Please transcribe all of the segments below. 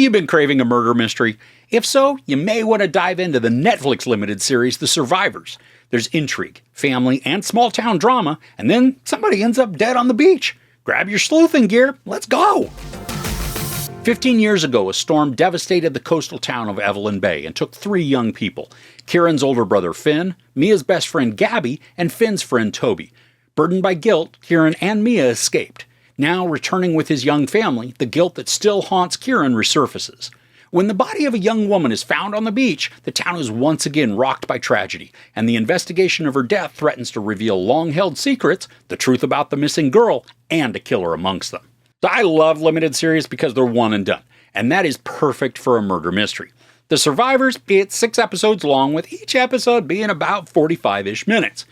Have you been craving a murder mystery? If so, you may want to dive into the Netflix limited series The Survivors. There's intrigue, family, and small town drama, and then somebody ends up dead on the beach. Grab your sleuthing gear, let's go! 15 years ago, a storm devastated the coastal town of Evelyn Bay and took 3 young people: Kieran's older brother Finn, Mia's best friend Gabby, and Finn's friend Toby. Burdened by guilt, Kieran and Mia escaped. Now, returning with his young family, the guilt that still haunts Kieran resurfaces. When the body of a young woman is found on the beach, the town is once again rocked by tragedy, and the investigation of her death threatens to reveal long-held secrets, the truth about the missing girl, and a killer amongst them. So I love limited series because they're one and done, and that is perfect for a murder mystery. The Survivors, it's 6 episodes long, with each episode being about 45-ish minutes.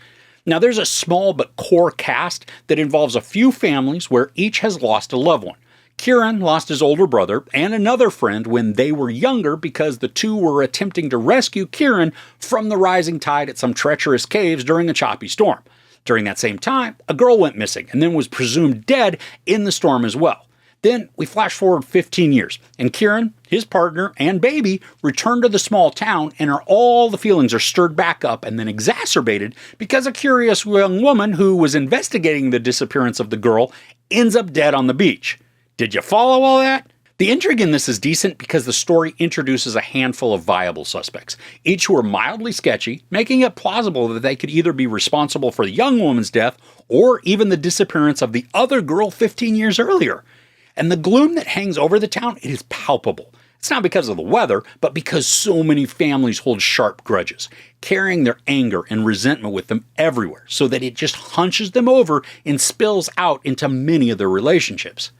Now there's a small but core cast that involves a few families where each has lost a loved one. Kieran lost his older brother and another friend when they were younger because the two were attempting to rescue Kieran from the rising tide at some treacherous caves during a choppy storm. During that same time, a girl went missing and then was presumed dead in the storm as well. Then we flash forward 15 years, and Kieran, his partner, and baby return to the small town, and all the feelings are stirred back up and then exacerbated because a curious young woman who was investigating the disappearance of the girl ends up dead on the beach. Did you follow all that? The intrigue in this is decent because the story introduces a handful of viable suspects, each who are mildly sketchy, making it plausible that they could either be responsible for the young woman's death or even the disappearance of the other girl 15 years earlier. And the gloom that hangs over the town, it is palpable. It's not because of the weather, but because so many families hold sharp grudges, carrying their anger and resentment with them everywhere, so that it just hunches them over and spills out into many of their relationships.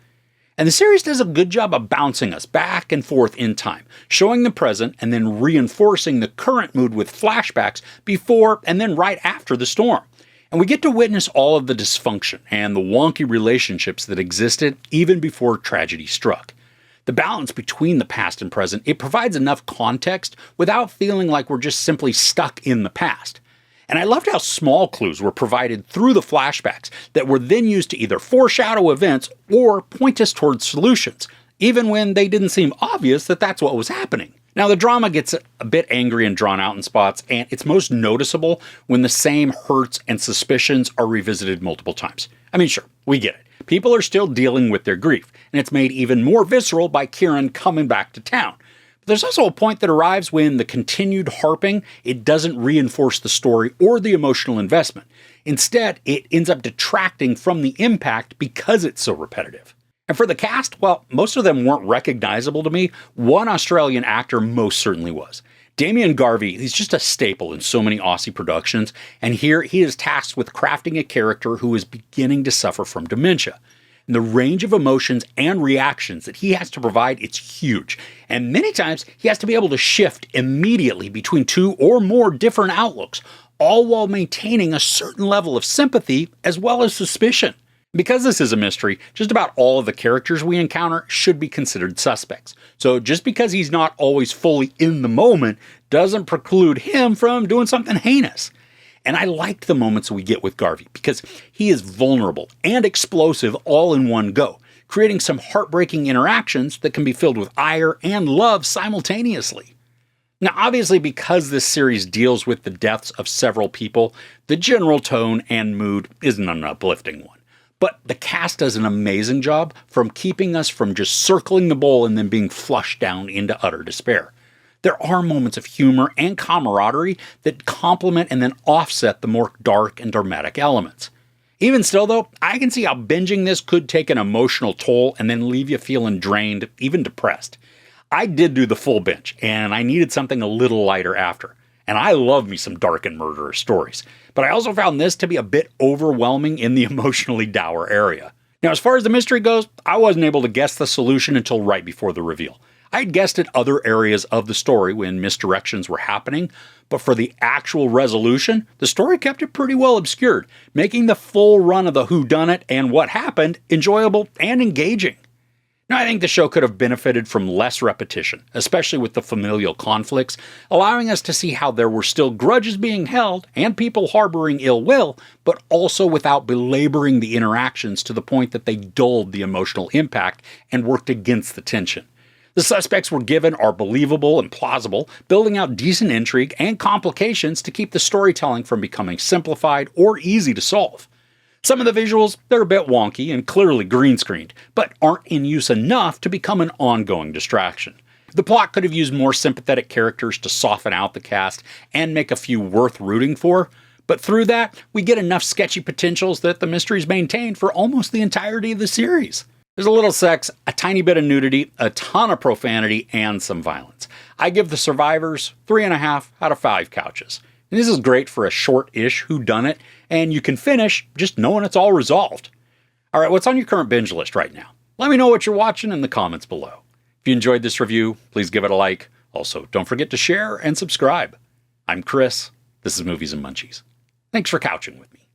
And the series does a good job of bouncing us back and forth in time, showing the present and then reinforcing the current mood with flashbacks before and then right after the storm. And we get to witness all of the dysfunction and the wonky relationships that existed even before tragedy struck. The balance between the past and present, it provides enough context without feeling like we're just simply stuck in the past. And I loved how small clues were provided through the flashbacks that were then used to either foreshadow events or point us towards solutions, even when they didn't seem obvious that that's what was happening. Now, the drama gets a bit angry and drawn out in spots, and it's most noticeable when the same hurts and suspicions are revisited multiple times. I mean, sure, we get it. People are still dealing with their grief, and it's made even more visceral by Kieran coming back to town. But there's also a point that arrives when the continued harping, it doesn't reinforce the story or the emotional investment. Instead, it ends up detracting from the impact because it's so repetitive. And for the cast, well, most of them weren't recognizable to me. One Australian actor most certainly was. Damien Garvey, he's just a staple in so many Aussie productions, and here he is tasked with crafting a character who is beginning to suffer from dementia. And the range of emotions and reactions that he has to provide, it's huge. And many times, he has to be able to shift immediately between 2 or more different outlooks, all while maintaining a certain level of sympathy as well as suspicion. Because this is a mystery, just about all of the characters we encounter should be considered suspects. So just because he's not always fully in the moment doesn't preclude him from doing something heinous. And I liked the moments we get with Garvey because he is vulnerable and explosive all in one go, creating some heartbreaking interactions that can be filled with ire and love simultaneously. Now, obviously, because this series deals with the deaths of several people, the general tone and mood isn't an uplifting one. But the cast does an amazing job from keeping us from just circling the bowl and then being flushed down into utter despair. There are moments of humor and camaraderie that complement and then offset the more dark and dramatic elements. Even still, though, I can see how binging this could take an emotional toll and then leave you feeling drained, even depressed. I did do the full binge, and I needed something a little lighter after. And I love me some dark and murderous stories. But I also found this to be a bit overwhelming in the emotionally dour area. Now, as far as the mystery goes, I wasn't able to guess the solution until right before the reveal. I had guessed at other areas of the story when misdirections were happening, but for the actual resolution, the story kept it pretty well obscured, making the full run of the whodunit and what happened enjoyable and engaging. Now, I think the show could have benefited from less repetition, especially with the familial conflicts, allowing us to see how there were still grudges being held and people harboring ill will, but also without belaboring the interactions to the point that they dulled the emotional impact and worked against the tension. The suspects we're given are believable and plausible, building out decent intrigue and complications to keep the storytelling from becoming simplified or easy to solve. Some of the visuals, they're a bit wonky and clearly green screened, but aren't in use enough to become an ongoing distraction. The plot could have used more sympathetic characters to soften out the cast and make a few worth rooting for, but through that, we get enough sketchy potentials that the mystery's maintained for almost the entirety of the series. There's a little sex, a tiny bit of nudity, a ton of profanity, and some violence. I give The Survivors 3.5 out of 5 couches. And this is great for a short-ish whodunit, and you can finish just knowing it's all resolved. Alright, what's on your current binge list right now? Let me know what you're watching in the comments below. If you enjoyed this review, please give it a like. Also, don't forget to share and subscribe. I'm Chris. This is Movies and Munchies. Thanks for couching with me.